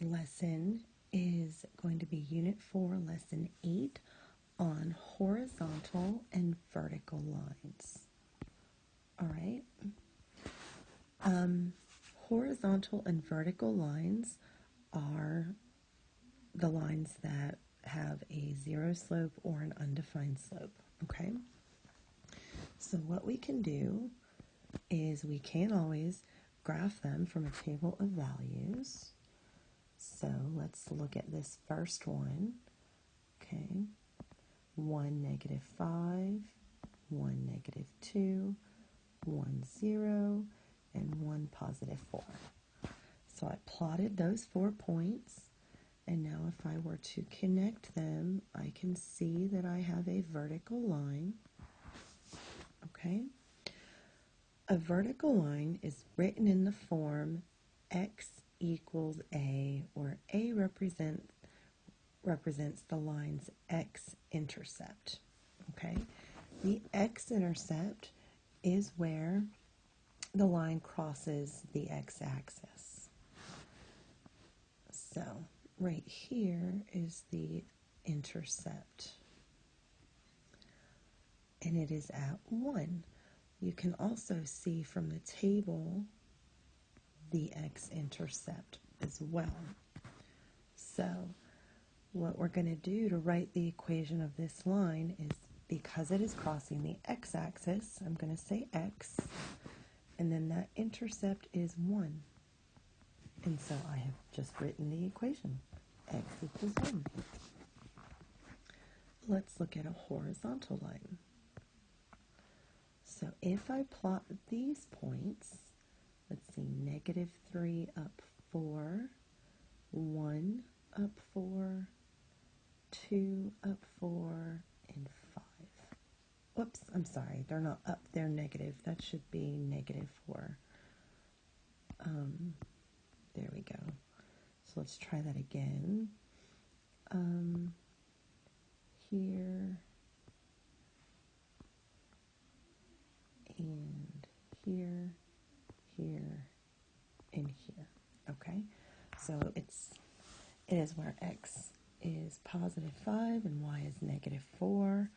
lesson is going to be Unit 4, Lesson 8 on horizontal and vertical lines. All right. Horizontal and vertical lines are the lines that have a zero slope or an undefined slope. Okay. So what we can do is we can always graph them from a table of values. So let's look at this first one. Okay. 1, -5, 1, -2, 1, 0, and 1, +4. So I plotted those 4 points, and now if I were to connect them, I can see that I have a vertical line. Okay? A vertical line is written in the form x equals a, where a represents the line's x-intercept. Okay? The x-intercept is where the line crosses the x-axis. So right here is the intercept, and it is at 1. You can also see from the table the x-intercept as well. So what we're going to do to write the equation of this line is, because it is crossing the x-axis, I'm going to say x, and then that intercept is 1. And so I have just written the equation, x equals 1. Let's look at a horizontal line. So if I plot these points, let's see, -3 up 4, 1 up 4, 2 up 4, and 5. Whoops, I'm sorry, they're not up, they're negative. That should be -4. There we go. So let's try that again. Here, and here, here, and here. Okay, so it is where x is +5 and y is -4.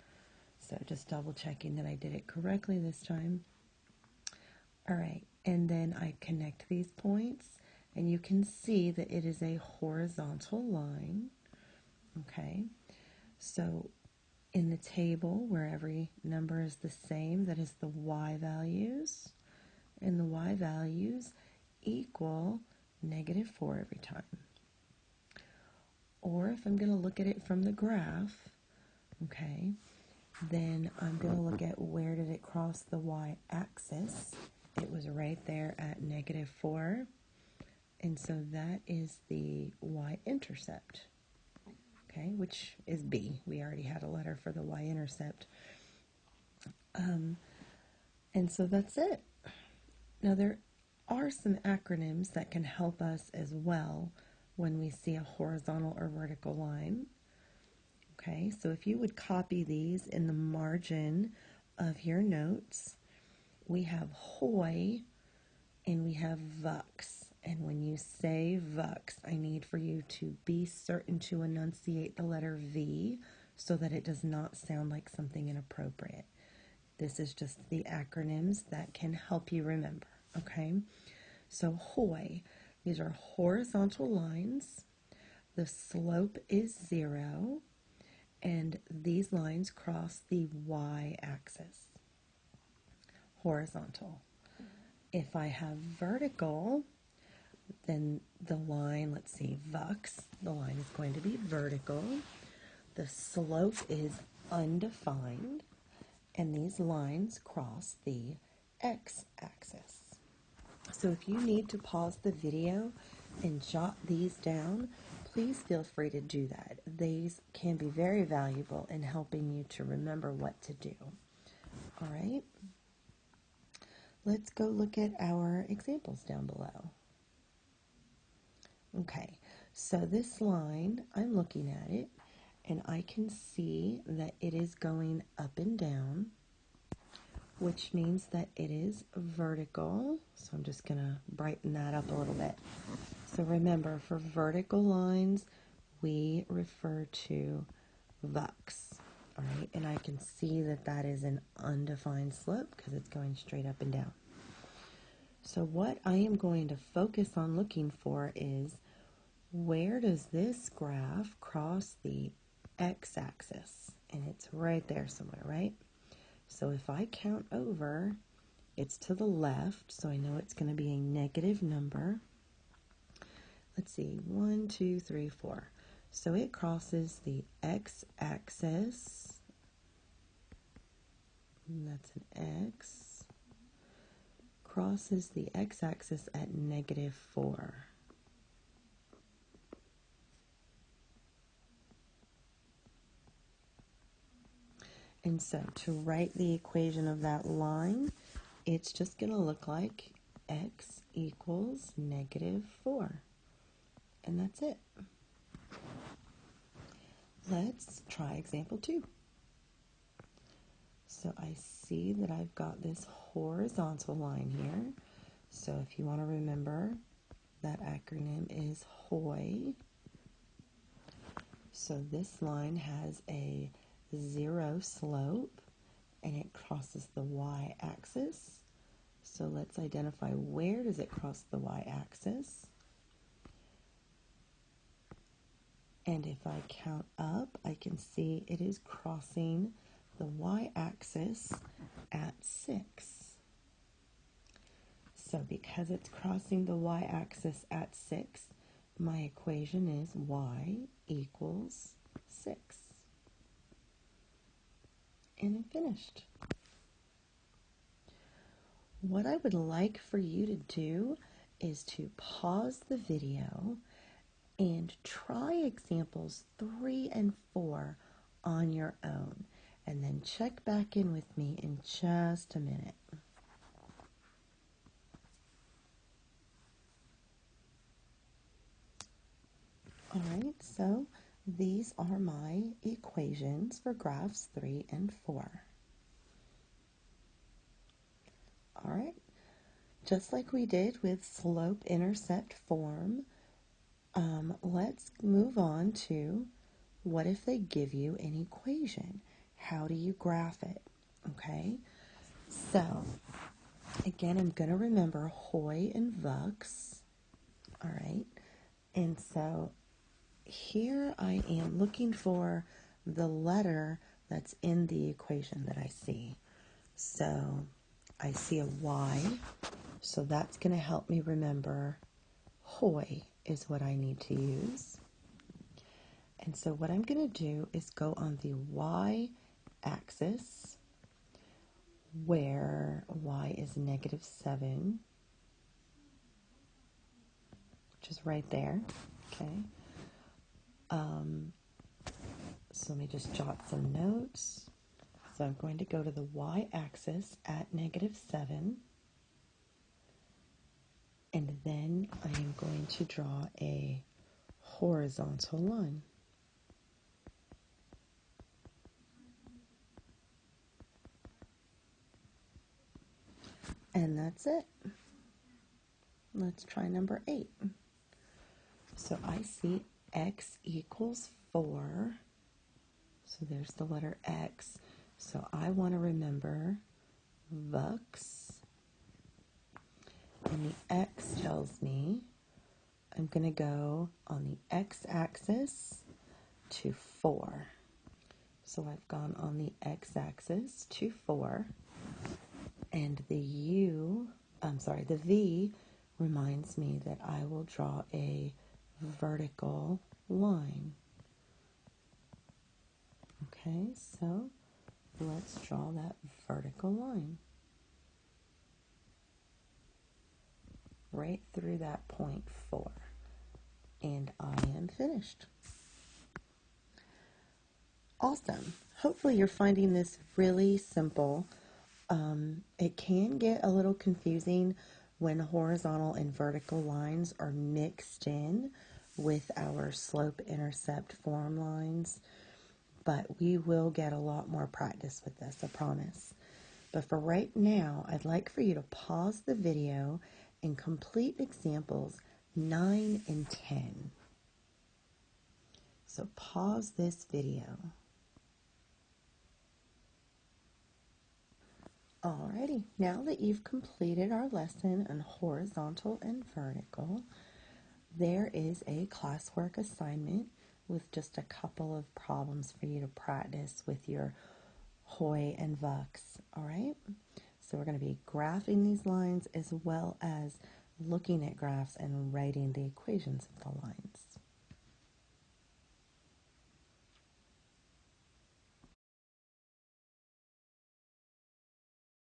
So just double checking that I did it correctly this time. All right, and then I connect these points, and you can see that it is a horizontal line. Okay, so in the table where every number is the same, that is the y values, and the y values equal -4 every time. Or if I'm going to look at it from the graph, okay, then I'm going to look at where did it cross the y-axis. It was right there at -4, and so that is the y-intercept, okay, which is B. We already had a letter for the y-intercept. And so that's it. Now there are some acronyms that can help us as well when we see a horizontal or vertical line. Okay, so if you would copy these in the margin of your notes, we have HOI and we have VUX. And when you say VUX, I need for you to be certain to enunciate the letter V so that it does not sound like something inappropriate. This is just the acronyms that can help you remember, okay? So HOI, these are horizontal lines. The slope is 0, and these lines cross the y-axis. Horizontal. If I have vertical, then the line, let's see, VUX, the line is going to be vertical. The slope is undefined, and these lines cross the x-axis. So if you need to pause the video and jot these down, please feel free to do that. These can be very valuable in helping you to remember what to do. All right, let's go look at our examples down below. Okay, so this line, I'm looking at it, and I can see that it is going up and down, which means that it is vertical. So I'm just going to brighten that up a little bit. So remember, for vertical lines, we refer to vux, all right? And I can see that that is an undefined slope because it's going straight up and down. So what I am going to focus on looking for is, where does this graph cross the x-axis? And it's right there somewhere, right? So if I count over, it's to the left, so I know it's going to be a negative number. Let's see, 1, 2, 3, 4. So it crosses the x-axis, that's an x, crosses the x-axis at negative 4. And so to write the equation of that line, it's just going to look like x equals negative 4. And that's it. Let's try example 2. So I see that I've got this horizontal line here. So if you want to remember, that acronym is HOI. So this line has a 0 slope and it crosses the y-axis. So let's identify, where does it cross the y-axis? And if I count up, I can see it is crossing the y-axis at 6. So because it's crossing the y-axis at 6, my equation is y equals 6. And I'm finished. What I would like for you to do is to pause the video and try examples 3 and 4 on your own, and then check back in with me in just a minute. All right, so these are my equations for graphs 3 and 4. All right, just like we did with slope-intercept form, let's move on to, what if they give you an equation? How do you graph it? Okay, so again, I'm going to remember HOI and VUX. All right, and so here I am looking for the letter that's in the equation that I see. So I see a Y, so that's going to help me remember HOI is what I need to use. And so what I'm going to do is go on the y-axis, where y is negative 7, which is right there, okay? So let me just jot some notes. So I'm going to go to the y-axis at negative 7, and then I am going to draw a horizontal line. And that's it. Let's try number 8. So I see x equals 4. So there's the letter x. So I want to remember VUX. And the x tells me I'm going to go on the x-axis to 4. So I've gone on the x-axis to 4. And the V reminds me that I will draw a vertical line. Okay, so let's draw that vertical line right through that point 4. And I am finished. Awesome. Hopefully you're finding this really simple. It can get a little confusing when horizontal and vertical lines are mixed in with our slope-intercept form lines, but we will get a lot more practice with this, I promise. But for right now, I'd like for you to pause the video and complete examples 9 and 10. So pause this video. Alrighty, now that you've completed our lesson on horizontal and vertical, there is a classwork assignment with just a couple of problems for you to practice with your Hoy and Vux. Alright, so we're going to be graphing these lines as well as looking at graphs and writing the equations of the lines.